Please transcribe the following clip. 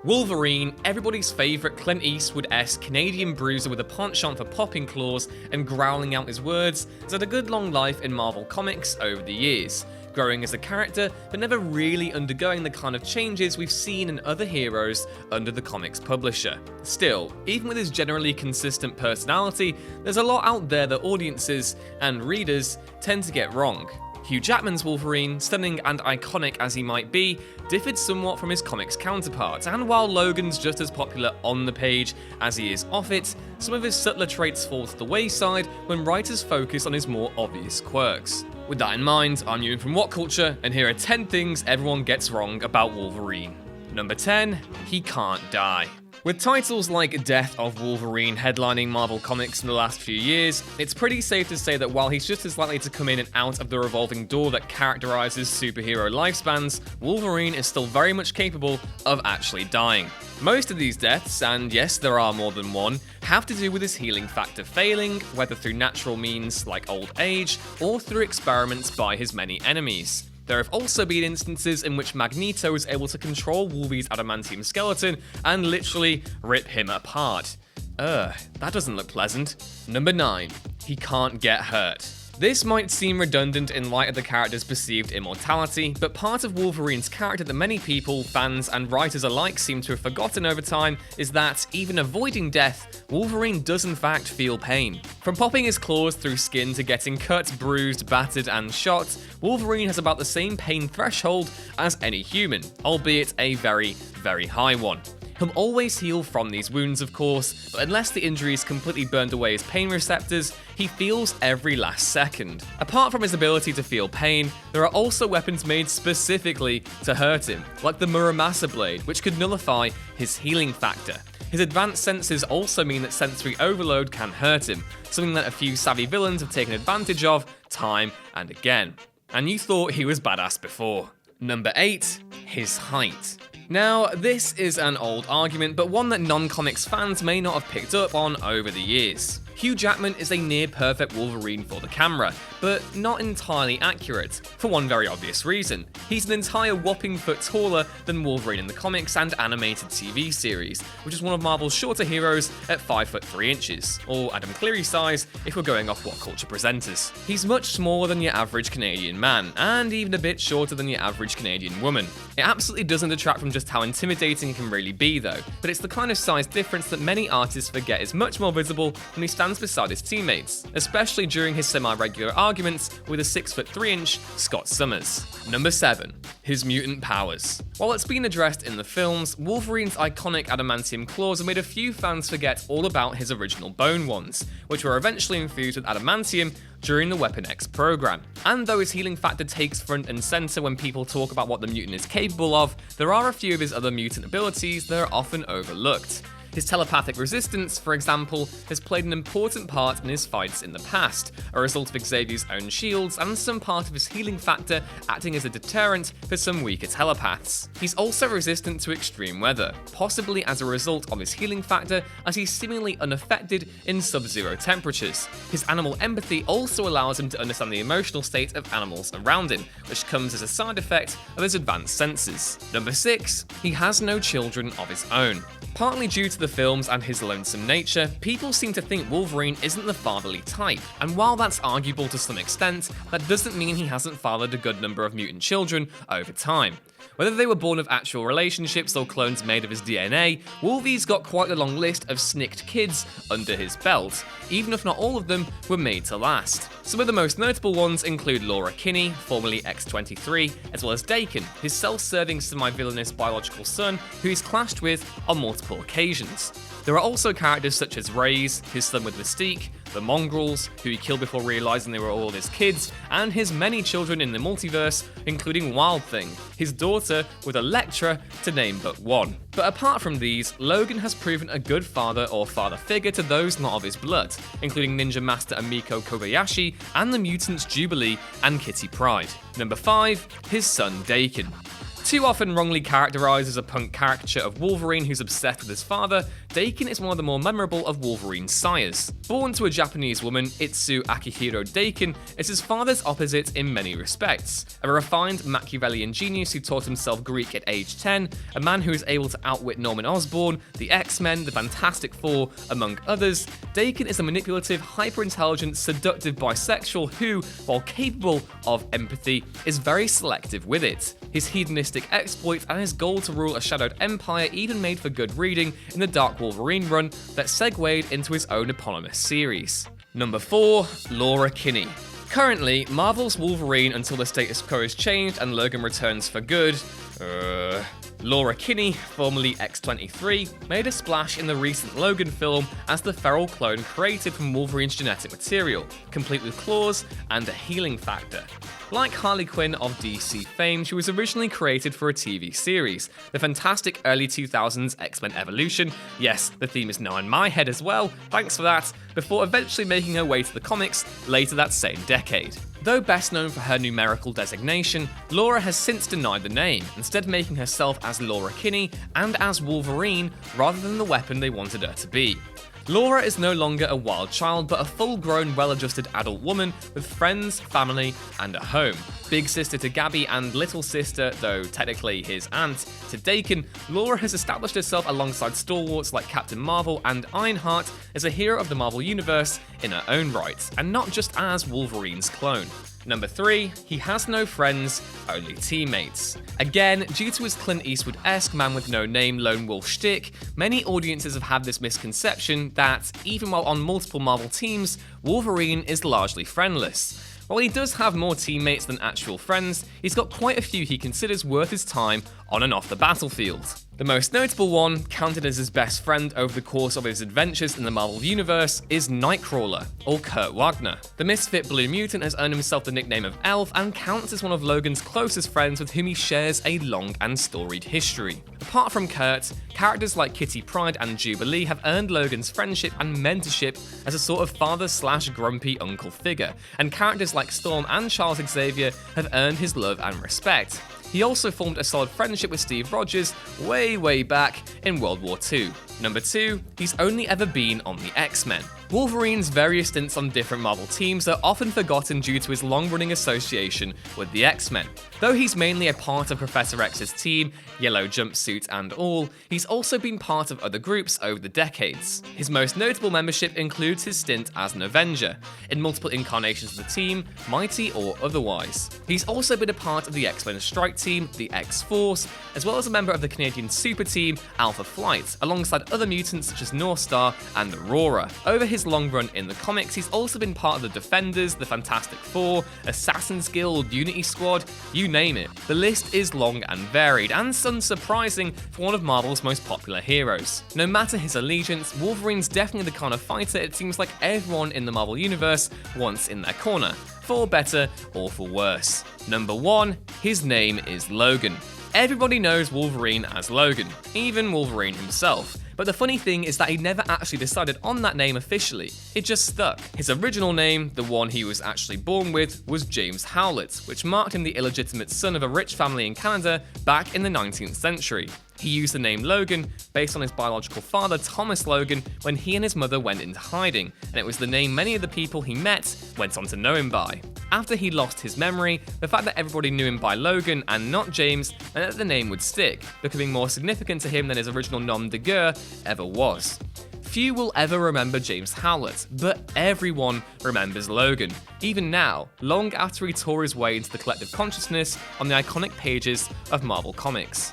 Wolverine, everybody's favourite Clint Eastwood-esque Canadian bruiser with a penchant for popping claws and growling out his words, has had a good long life in Marvel Comics over the years, growing as a character but never really undergoing the kind of changes we've seen in other heroes under the comics publisher. Still, even with his generally consistent personality, there's a lot out there that audiences and readers tend to get wrong. Hugh Jackman's Wolverine, stunning and iconic as he might be, differed somewhat from his comics counterpart, and while Logan's just as popular on the page as he is off it, some of his subtler traits fall to the wayside when writers focus on his more obvious quirks. With that in mind, I'm Ewan from What Culture, and here are 10 things everyone gets wrong about Wolverine. Number 10, he can't die. With titles like Death of Wolverine headlining Marvel Comics in the last few years, it's pretty safe to say that while he's just as likely to come in and out of the revolving door that characterizes superhero lifespans, Wolverine is still very much capable of actually dying. Most of these deaths, and yes, there are more than one, have to do with his healing factor failing, whether through natural means like old age, or through experiments by his many enemies. There have also been instances in which Magneto is able to control Wolvie's adamantium skeleton and literally rip him apart. That doesn't look pleasant. Number 9, he can't get hurt. This might seem redundant in light of the character's perceived immortality, but part of Wolverine's character that many people, fans and writers alike seem to have forgotten over time is that, even avoiding death, Wolverine does in fact feel pain. From popping his claws through skin to getting cut, bruised, battered and shot, Wolverine has about the same pain threshold as any human, albeit a very, very high one. He'll always heal from these wounds, of course, but unless the injury is completely burned away his pain receptors, he feels every last second. Apart from his ability to feel pain, there are also weapons made specifically to hurt him, like the Muramasa blade, which could nullify his healing factor. His advanced senses also mean that sensory overload can hurt him, something that a few savvy villains have taken advantage of time and again. And you thought he was badass before. Number 8, his height. Now, this is an old argument, but one that non-comics fans may not have picked up on over the years. Hugh Jackman is a near-perfect Wolverine for the camera, but not entirely accurate, for one very obvious reason. He's an entire whopping foot taller than Wolverine in the comics and animated TV series, which is one of Marvel's shorter heroes at 5 foot 3 inches, or Adam Cleary size if we're going off What Culture presenters. He's much smaller than your average Canadian man, and even a bit shorter than your average Canadian woman. It absolutely doesn't detract from just how intimidating he can really be though, but it's the kind of size difference that many artists forget is much more visible when he stands beside his teammates, especially during his semi-regular arguments with a 6 foot 3 inch Scott Summers. Number 7, his mutant powers. While it's been addressed in the films, Wolverine's iconic adamantium claws have made a few fans forget all about his original bone ones, which were eventually infused with adamantium during the Weapon X program. And though his healing factor takes front and center when people talk about what the mutant is capable of, there are a few of his other mutant abilities that are often overlooked. His telepathic resistance, for example, has played an important part in his fights in the past, a result of Xavier's own shields and some part of his healing factor acting as a deterrent for some weaker telepaths. He's also resistant to extreme weather, possibly as a result of his healing factor, as he's seemingly unaffected in sub-zero temperatures. His animal empathy also allows him to understand the emotional state of animals around him, which comes as a side effect of his advanced senses. Number 6, he has no children of his own. Partly due to the films and his lonesome nature, people seem to think Wolverine isn't the fatherly type, and while that's arguable to some extent, that doesn't mean he hasn't fathered a good number of mutant children over time. Whether they were born of actual relationships or clones made of his DNA, Wolvie's got quite a long list of snicked kids under his belt, even if not all of them were made to last. Some of the most notable ones include Laura Kinney, formerly X-23, as well as Dakin, his self-serving semi-villainous biological son, who he's clashed with on multiple occasions. There are also characters such as Reyes, his son with Mystique, the Mongrels, who he killed before realizing they were all his kids, and his many children in the multiverse, including Wild Thing, his daughter with Elektra, to name but one. But apart from these, Logan has proven a good father or father figure to those not of his blood, including Ninja Master Amiko Kobayashi and the mutants Jubilee and Kitty Pryde. Number 5, his son Dakin. Too often wrongly characterized as a punk caricature of Wolverine who's obsessed with his father, Daken is one of the more memorable of Wolverine's sires. Born to a Japanese woman, Itsu Akihiro Daken is his father's opposite in many respects. A refined Machiavellian genius who taught himself Greek at age 10, a man who is able to outwit Norman Osborn, the X-Men, the Fantastic Four, among others, Daken is a manipulative, hyper-intelligent, seductive bisexual who, while capable of empathy, is very selective with it. His hedonistic exploits and his goal to rule a shadowed empire even made for good reading in the Dark Wolverine run that segued into his own eponymous series. Number 4. Laura Kinney. Currently, Marvel's Wolverine until the status quo is changed and Logan returns for good. Laura Kinney, formerly X-23, made a splash in the recent Logan film as the feral clone created from Wolverine's genetic material, complete with claws and a healing factor. Like Harley Quinn of DC fame, she was originally created for a TV series, the fantastic early 2000s X-Men Evolution. Yes, the theme is now in my head as well, thanks for that, before eventually making her way to the comics later that same decade. Though best known for her numerical designation, Laura has since denied the name, instead making herself as Laura Kinney and as Wolverine rather than the weapon they wanted her to be. Laura is no longer a wild child, but a full-grown, well-adjusted adult woman with friends, family, and a home. Big sister to Gabby and little sister, though technically his aunt, to Daken, Laura has established herself alongside stalwarts like Captain Marvel and Ironheart as a hero of the Marvel Universe in her own right, and not just as Wolverine's clone. Number 3, he has no friends, only teammates. Again, due to his Clint Eastwood-esque man with no name lone wolf shtick, many audiences have had this misconception that, even while on multiple Marvel teams, Wolverine is largely friendless. While he does have more teammates than actual friends, he's got quite a few he considers worth his time on and off the battlefield. The most notable one, counted as his best friend over the course of his adventures in the Marvel Universe, is Nightcrawler, or Kurt Wagner. The misfit Blue Mutant has earned himself the nickname of Elf and counts as one of Logan's closest friends with whom he shares a long and storied history. Apart from Kurt, characters like Kitty Pryde and Jubilee have earned Logan's friendship and mentorship as a sort of father/grumpy uncle figure, and characters like Storm and Charles Xavier have earned his love and respect. He also formed a solid friendship with Steve Rogers way back in World War II. Number 2, he's only ever been on the X-Men. Wolverine's various stints on different Marvel teams are often forgotten due to his long-running association with the X-Men. Though he's mainly a part of Professor X's team, yellow jumpsuit and all, he's also been part of other groups over the decades. His most notable membership includes his stint as an Avenger, in multiple incarnations of the team, mighty or otherwise. He's also been a part of the X-Men Strike Team, the X-Force, as well as a member of the Canadian super team, Alpha Flight, alongside other mutants such as North Star and Aurora. Over his long run in the comics, he's also been part of the Defenders, the Fantastic Four, Assassin's Guild, Unity Squad, you name it. The list is long and varied, and unsurprising for one of Marvel's most popular heroes. No matter his allegiance, Wolverine's definitely the kind of fighter it seems like everyone in the Marvel Universe wants in their corner, for better or for worse. Number 1, his name is Logan. Everybody knows Wolverine as Logan, even Wolverine himself. But the funny thing is that he never actually decided on that name officially, it just stuck. His original name, the one he was actually born with, was James Howlett, which marked him the illegitimate son of a rich family in Canada back in the 19th century. He used the name Logan based on his biological father Thomas Logan when he and his mother went into hiding, and it was the name many of the people he met went on to know him by. After he lost his memory, the fact that everybody knew him by Logan and not James meant that the name would stick, becoming more significant to him than his original nom de guerre ever was. Few will ever remember James Howlett, but everyone remembers Logan, even now, long after he tore his way into the collective consciousness on the iconic pages of Marvel Comics.